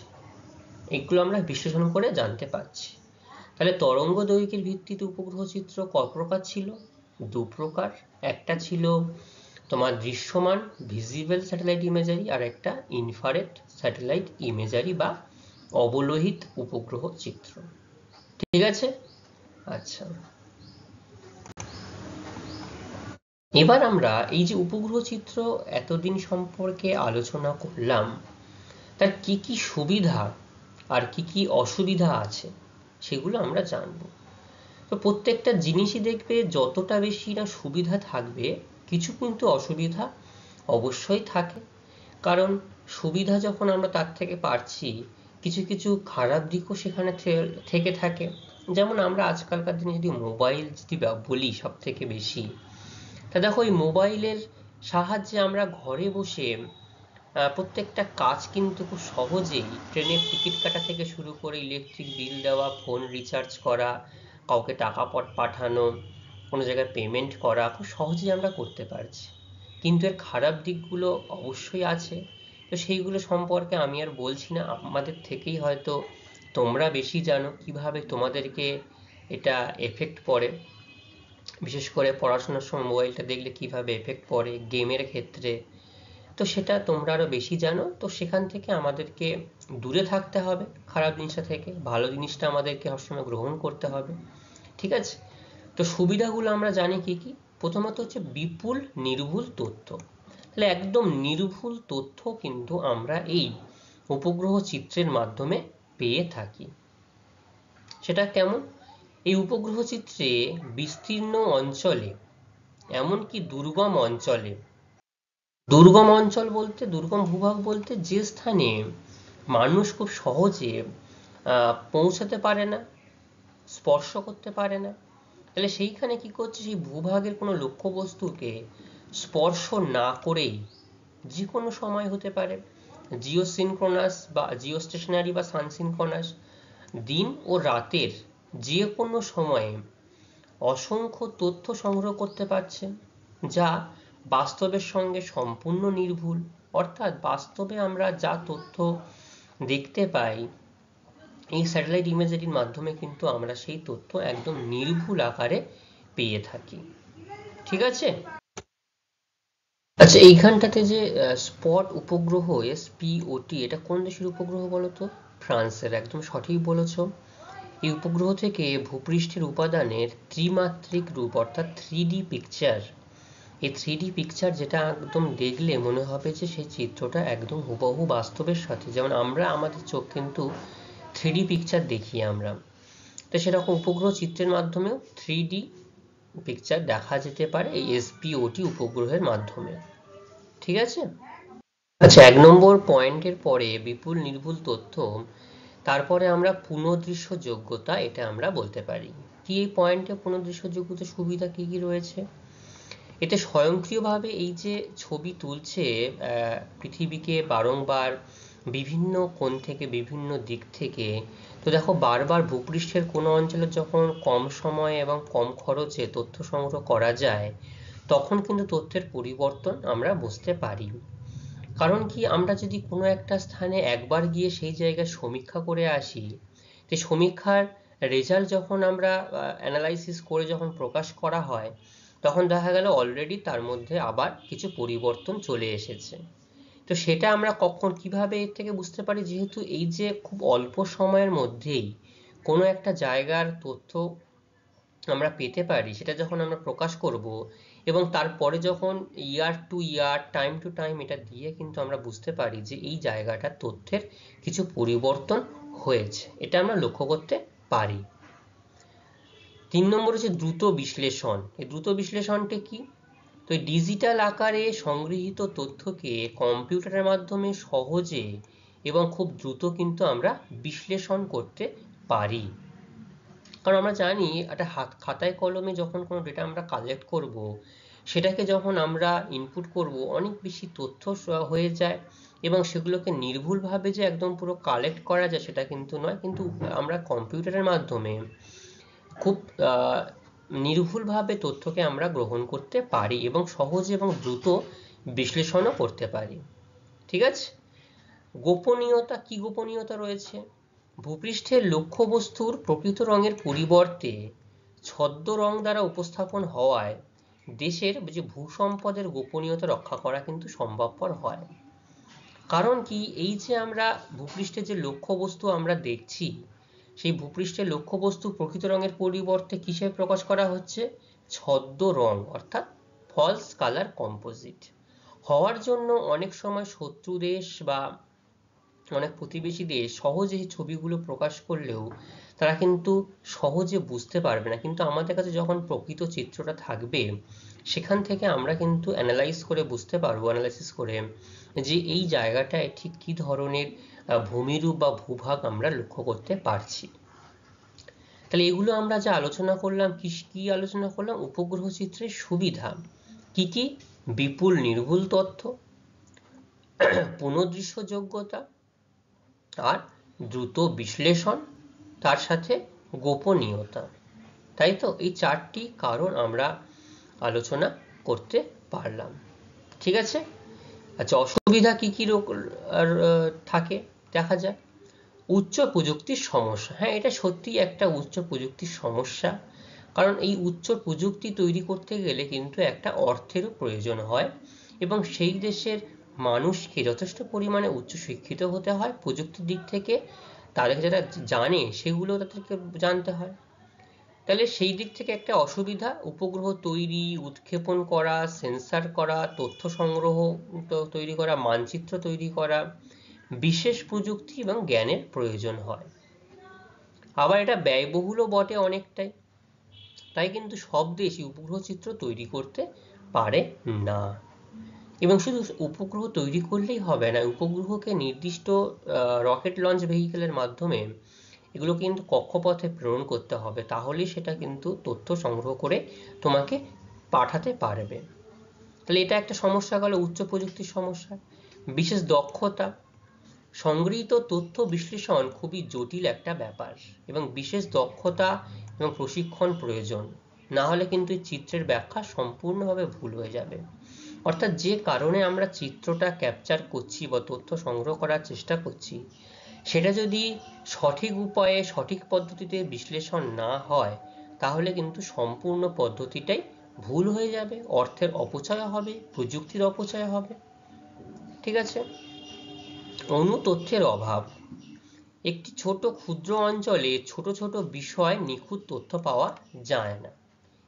এগুলো আমরা বিশ্লেষণ করে জানতে পারছি। তাহলে তরঙ্গ দৈর্ঘ্যের ভিত্তিতে উপগ্রহ চিত্র কয় প্রকার ছিল? 2 প্রকার। একটা ছিল তোমার দৃশ্যমান ভিজিবল স্যাটেলাইট ইমেজারি, আর একটা ইনফ্রারেড স্যাটেলাইট ইমেজারি বা অবলোহিত উপগ্রহ চিত্র। ঠিক আছে? আচ্ছা, এবার আমরা এই যে উপগ্রহ চিত্র এতদিন সম্পর্কে আলোচনা করলাম, তার কি কি সুবিধা আর কি কি অসুবিধা আছে সেগুলো আমরা জানবো। তো প্রত্যেকটা জিনিসই দেখবে যতটা বেশি না সুবিধা থাকবে, কিছু কিন্তু অসুবিধা অবশ্যই থাকে। কারণ সুবিধা যখন আমরা তার থেকে পাচ্ছি, কিছু কিছু খারাপ দিকও সেখানে থেকে থাকে। যেমন আমরা আজকালকার দিনে যদি মোবাইল যদি বলি সব থেকে বেশি, তা দেখো এই মোবাইলের সাহায্যে আমরা ঘরে বসে প্রত্যেকটা কাজ কিন্তু খুব সহজেই, ট্রেনের টিকিট কাটা থেকে শুরু করে ইলেকট্রিক বিল দেওয়া, ফোন রিচার্জ করা, কাউকে টাকা পাঠানো, কোনো জায়গায় পেমেন্ট করা খুব সহজেই আমরা করতে পারছি। কিন্তু এর খারাপ দিকগুলো অবশ্যই আছে। তো সেইগুলো সম্পর্কে আমি আর বলছি না, আমাদের থেকেই হয়তো তোমরা বেশি জানো কিভাবে তোমাদেরকে এটা এফেক্ট পড়ে, বিশেষ করে পড়াশোনার সময় মোবাইলটা দেখলে কিভাবে এফেক্ট পড়ে গেমের ক্ষেত্রে, তো সেটা তোমরা আরো বেশি জানো। তো সেখান থেকে আমাদেরকে দূরে থাকতে হবে, খারাপ জিনিসটা থেকে ভালো জিনিসটা আমাদেরকে সবসময় গ্রহণ করতে হবে, ঠিক আছে? তো সুবিধাগুলো আমরা জানি কি কি। প্রথমত হচ্ছে বিপুল নির্ভুল তথ্য। তাহলে একদম নির্ভুল তথ্য কিন্তু আমরা এই উপগ্রহ চিত্রের মাধ্যমে পেয়ে থাকি। সেটা কেমন? এই উপগ্রহ চিত্রে বিস্তীর্ণ অঞ্চলে, এমনকি দুর্গম অঞ্চলে, দুর্গম অঞ্চল বলতে, দুর্গম ভূভাগ বলতে যে স্থানে মানুষ খুব সহজে পৌঁছাতে পারে না, স্পর্শ করতে পারে না, তাহলে সেইখানে কি করছে, সেই ভূভাগের কোনো লক্ষ্যবস্তুকে স্পর্শ না করেই যে কোনো সময় হতে পারে জিওসিনক্রোনাস বা জিওস্টেশনারি বা সানসিনক্রোনাস, দিন ও রাতের যে কোনো সময়ে অসংখ্য তথ্য সংগ্রহ করতে পারছে, যা বাস্তবের সঙ্গে সম্পূর্ণ নির্ভুল। অর্থাৎ বাস্তবে আমরা যা তথ্য দেখতে পাই এই স্যাটেলাইট ইমেজারির মাধ্যমে কিন্তু আমরা সেই তথ্য একদম নির্ভুল আকারে পেয়ে থাকি, ঠিক আছে? আচ্ছা, এইখানটাতে যে স্পট উপগ্রহ SPOT, এটা কোন দেশের উপগ্রহ বলতো? ফ্রান্সের, একদম সঠিক বলেছো। এই উপগ্রহ থেকে ভূপৃষ্ঠের উপাদানের ত্রিমাত্রিক রূপ অর্থাৎ 3D পিকচার, এই 3D পিকচার যেটা একদম দেখলে মনে হবে যে সেই চিত্রটা একদম হুবহু বাস্তবের সাথে, যেমন আমরা আমাদের চোখ কিন্তু 3D পিকচার দেখি আমরা, তো সেরকম উপগ্রহ চিত্রের মাধ্যমেও 3D পিকচার দেখা যেতে পারে এই SPOT উপগ্রহের মাধ্যমে, ঠিক আছে? আচ্ছা, 1 নম্বর পয়েন্টের পরে বিপুল নির্ভুল তথ্য, তারপরে আমরা পুনঃদৃশ্য যোগ্যতা, এটা আমরা বলতে পারি কি এই পয়েন্টে পুনঃদৃশ্য যোগ্যতা সুবিধা কি কি রয়েছে। এতে স্বয়ংক্রিয়ভাবে এই যে ছবি তুলছে পৃথিবীকে বারংবার বিভিন্ন কোণ থেকে বিভিন্ন দিক থেকে, তো দেখো বারবার ভূপৃষ্ঠের কোনো অঞ্চলে যখন কম সময়ে এবং কম খরচে তথ্য সংগ্রহ করা যায় তখন কিন্তু তথ্যের পরিবর্তন আমরা বুঝতে পারি। কারণ কি, আমরা যদি কোনো একটা স্থানে একবার গিয়ে সেই জায়গায় সমীক্ষা করে আসি, তো সমীক্ষার রেজাল্ট যখন আমরা অ্যানালাইসিস করে যখন প্রকাশ করা হয় তখন দেখা গেল অলরেডি তার মধ্যে আবার কিছু পরিবর্তন চলে এসেছে। তো সেটা আমরা কখন কিভাবে এর থেকে বুঝতে পারি, যেহেতু এই যে খুব অল্প সময়ের মধ্যেই কোনো একটা জায়গার তথ্য আমরা পেতে পারি, সেটা যখন আমরা প্রকাশ করব এবং তারপরে যখন year to year time to time এটা দিয়ে কিন্তু আমরা বুঝতে পারি যে এই জায়গাটার তথ্যের কিছু পরিবর্তন হয়েছে, এটা আমরা লক্ষ্য করতে পারি। 3 নম্বর হচ্ছে দ্রুত বিশ্লেষণ। এই দ্রুত বিশ্লেষণটা কি? তো এই ডিজিটাল আকারে সংগৃহীত তথ্যকে কম্পিউটারের মাধ্যমে সহজে এবং খুব দ্রুত কিন্তু আমরা বিশ্লেষণ করতে পারি। কারণ আমরা জানি একটা খাতায় কলমে যখন কোনো ডেটা আমরা কালেক্ট করব, সেটাকে যখন আমরা ইনপুট করব অনেক বেশি তথ্য হয়ে যায় এবং সেগুলোকে নির্ভুলভাবে যে একদম পুরো কালেক্ট করা যায় সেটা কিন্তু নয়, কিন্তু আমরা কম্পিউটারের মাধ্যমে খুব নির্ভুলভাবে তথ্যকে আমরা গ্রহণ করতে পারি এবং সহজে এবং দ্রুত বিশ্লেষণও করতে পারি, ঠিক আছে? গোপনীয়তা, কি গোপনীয়তা রয়েছে? ভূপৃষ্ঠের লক্ষ্যবস্তুর প্রকৃত রঙের পরিবর্তে ছদ্ম রং দ্বারা উপস্থাপন হওয়ায় দেশের যে ভূসম্পদের গোপনীয়তা রক্ষা করা কিন্তু সম্ভবপর হয়। কারণ কি, এই যে আমরা ভূপৃষ্ঠের যে লক্ষ্যবস্তু আমরা দেখছি, সেই ভূপৃষ্ঠের লক্ষ্যবস্তু প্রকৃত রঙের পরিবর্তে কিসে প্রকাশ করা হচ্ছে? ছদ্ম রং অর্থাৎ ফলস কালার কম্পোজিট হওয়ার জন্য অনেক সময় শত্রু দেশ বা অনেক প্রতিবেশী দেশ সহজে এই ছবিগুলো প্রকাশ করলেও তারা কিন্তু সহজে বুঝতে পারবে না, কিন্তু আমাদের কাছে যখন প্রকৃত চিত্রটা থাকবে সেখান থেকে আমরা কিন্তু অ্যানালাইজ করে বুঝতে পারবো, অ্যানালাইসিস করে, যে এই জায়গাটায় ঠিক কি ধরনের ভূমিরূপ বা ভূভাগ আমরা লক্ষ্য করতে পারছি। তাহলে এগুলো আমরা যা আলোচনা করলাম, কি আলোচনা করলাম? উপগ্রহ চিত্রের সুবিধা কি কি? বিপুল নির্ভুল তথ্য, পুনঃদৃশ্য যোগ্যতা, আর দ্রুত বিশ্লেষণ, তার সাথে গোপনীয়তা, তাই তো? এই 4টি কারণ আমরা আলোচনা করতে পারলাম, ঠিক আছে? আচ্ছা, অসুবিধা কি কি থাকে দেখা যায়। উচ্চ প্রযুক্তির সমস্যা, হ্যাঁ এটা সত্যি একটা উচ্চ প্রযুক্তির সমস্যা, কারণ এই উচ্চ প্রযুক্তি তৈরি করতে গেলে কিন্তু একটা অর্থেরও প্রয়োজন হয় এবং সেই দেশের মানুষকে যথেষ্ট পরিমাণে উচ্চ শিক্ষিত হতে হয় প্রযুক্তির দিক থেকে, তাদের যারা জানে সেগুলো তাদেরকে জানতে হয়। তাহলে সেই দিক থেকে একটা অসুবিধা, উপগ্রহ তৈরি, উৎক্ষেপণ করা, সেন্সার করা, তথ্য সংগ্রহ তৈরি করা, মানচিত্র তৈরি করা, বিশেষ প্রযুক্তি এবং জ্ঞানের প্রয়োজন হয়। আবার এটা ব্যয়বহুলও বটে অনেকটাই, তাই কিন্তু সব দেশই উপগ্রহ চিত্র তৈরি করতে পারে না। এবং শুধু উপগ্রহ তৈরি করলেই হবে না, উপগ্রহকে নির্দিষ্ট রকেট লঞ্চ ভেহিকেলের মাধ্যমে এগুলো কিন্তু কক্ষপথে প্রেরণ করতে হবে, তাহলেই সেটা কিন্তু তথ্য সংগ্রহ করে তোমাকে পাঠাতে পারবে। তাহলে এটা একটা সমস্যা গেল, উচ্চ প্রযুক্তির সমস্যা। বিশেষ দক্ষতা, সংগৃহীত তথ্য বিশ্লেষণ খুবই জটিল একটা ব্যাপার এবং বিশেষ দক্ষতা এবং প্রশিক্ষণ প্রয়োজন, না হলে কিন্তু চিত্রের ব্যাখ্যা সম্পূর্ণভাবে ভুল হয়ে যাবে। অর্থাৎ যে কারণে আমরা চিত্রটা ক্যাপচার করছি বা তথ্য সংগ্রহ করার চেষ্টা করছি, সেটা যদি সঠিক উপায়ে সঠিক পদ্ধতিতে বিশ্লেষণ না হয়, তাহলে কিন্তু সম্পূর্ণ পদ্ধতিটাই ভুল হয়ে যাবে, অর্থের অপচয় হবে, প্রযুক্তির অপচয় হবে। ঠিক আছে। অনুতথ্যের অভাব, একটি ছোট ক্ষুদ্র অঞ্চলে ছোট ছোট বিষয় নিখুঁত তথ্য পাওয়া যায় না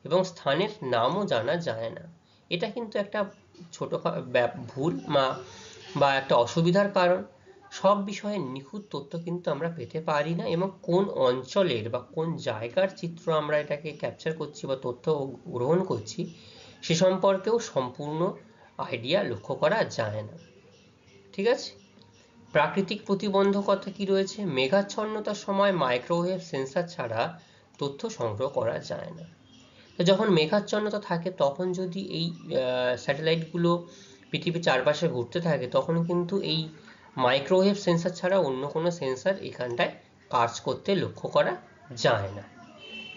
এবং স্থানের নামও জানা যায় না। এটা কিন্তু একটা ছোট ভুল বা একটা অসুবিধার কারণ। সব বিষয়ে নিখুঁত তথ্য কিন্তু আমরা পেতে পারি না এবং কোন অঞ্চলের বা কোন জায়গার চিত্র আমরা এটাকে ক্যাপচার করছি বা তথ্য গ্রহণ করছি সে সম্পর্কেও সম্পূর্ণ আইডিয়া লক্ষ্য করা যায় না। ঠিক আছে। প্রাকৃতিক প্রতিবন্ধকতা কি রয়েছে? মেঘাচ্ছন্নতার সময় মাইক্রোওয়েভ সেন্সর ছাড়া তথ্য সংগ্রহ করা যায় না। যখন মেঘাচ্ছন্নতা থাকে তখন যদি এই স্যাটেলাইটগুলো পৃথিবীর চারপাশে ঘুরতে থাকে, তখন কিন্তু এই মাইক্রোওয়েভ সেন্সর ছাড়া অন্য কোনো সেন্সর এখানটায় কাজ করতে লক্ষ্য করা যায় না।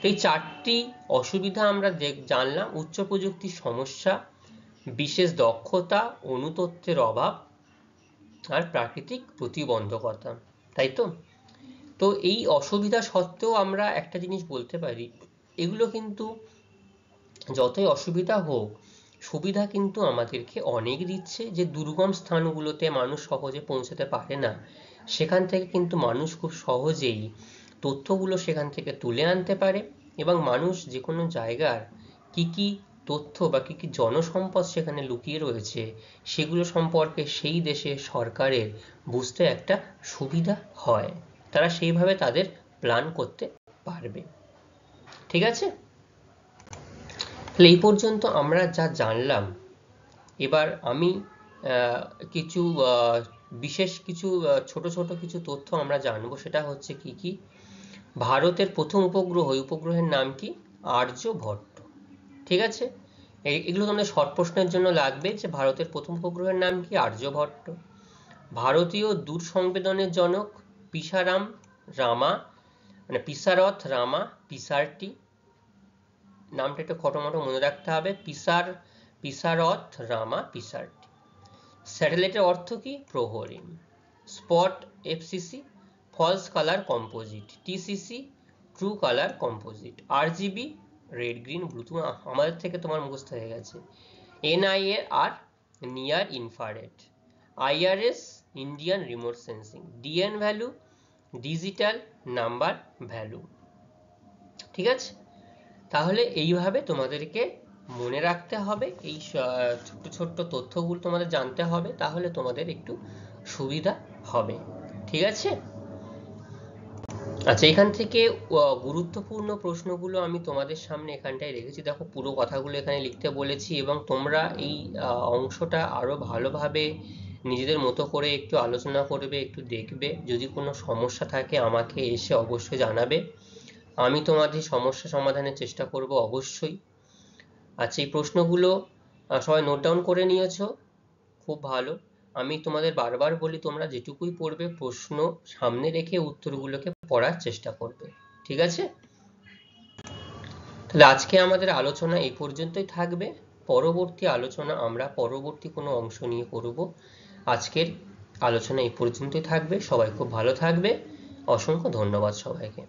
এই চারটি অসুবিধা আমরা জানলাম: উচ্চ প্রযুক্তির সমস্যা, বিশেষ দক্ষতা, অনুতথ্যের অভাব আর প্রাকৃতিক প্রতিবন্ধকতা। তাই তো? তো এই অসুবিধা সত্ত্বেও আমরা একটা জিনিস বলতে পারি, এগুলো কিন্তু যতই অসুবিধা হোক, সুবিধা কিন্তু আমাদেরকে অনেক দিচ্ছে। যে দুর্গম স্থানগুলোতে মানুষ সহজে পৌঁছাতে পারে না, সেখান থেকে কিন্তু মানুষ খুব সহজেই তথ্যগুলো সেখান থেকে তুলে আনতে পারে এবং মানুষ যে কোনো জায়গার কি কি তথ্য বা কি কি জনসম্পদ সেখানে লুকিয়ে রয়েছে সেগুলো সম্পর্কে সেই দেশের সরকারের বুঝতে একটা সুবিধা হয়, তারা সেইভাবে তাদের প্ল্যান করতে পারবে। ঠিক আছে। তাহলে এই পর্যন্ত আমরা যা জানলাম, এবার আমি কিছু বিশেষ কিছু ছোট ছোট কিছু তথ্য আমরা জানবো। সেটা হচ্ছে কি কি, ভারতের প্রথম উপগ্রহের নাম কি? আর্যভট্ট। ঠিক আছে। এগুলো তোমাদের শর্ট প্রশ্নের জন্য লাগবে যে ভারতের প্রথম উপগ্রহের নাম কি? আর্যভট্ট। ভারতীয় দূর সংবেদনের জনক পিসারাম রামা, মানে পিসারথ রামা পিসারটি। নামটা একটু খটোমটো মনে রাখতে হবে, পিসারথ রামা পিসারটি। স্যাটেলাইটের অর্থ কি? প্রহরী। Spot FCC, false colour composite. TCC, true colour composite. RGB, red green blue. আমাদের থেকে তোমার মুখস্থ হয়ে গেছে। NIR, near infrared. IRS, Indian remote sensing. DN value, digital number value. ঠিক আছে। তাহলে এইভাবে তোমাদেরকে মনে রাখতে হবে, এই ছোট্ট ছোট্ট তথ্যগুলো তোমাদের জানতে হবে, তাহলে তোমাদের একটু সুবিধা হবে। ঠিক আছে। আচ্ছা, এখান থেকে গুরুত্বপূর্ণ প্রশ্নগুলো আমি তোমাদের সামনে এখানটায় রেখেছি। দেখো, পুরো কথাগুলো এখানে লিখতে বলেছি এবং তোমরা এই অংশটা আরো ভালোভাবে নিজেদের মতো করে একটু আলোচনা করবে, একটু দেখবে। যদি কোনো সমস্যা থাকে আমাকে এসে অবশ্যই জানাবে, আমি তোমাদের সমস্যা সমাধানের চেষ্টা করব অবশ্যই। আচ্ছা, এই প্রশ্নগুলো সবাই নোট ডাউন করে নিয়েছো? খুব ভালো। আমি তোমাদের বারবার বলি, তোমরা যেটুকুই পড়বে প্রশ্ন সামনে রেখে উত্তরগুলোকে পড়ার চেষ্টা করবে। ঠিক আছে। তাহলে আজকে আমাদের আলোচনা এই পর্যন্তই থাকবে। পরবর্তী আলোচনা আমরা পরবর্তী কোনো অংশ নিয়ে করব। আজকের আলোচনা এই পর্যন্তই থাকবে। সবাই খুব ভালো থাকবে। অসংখ্য ধন্যবাদ সবাইকে।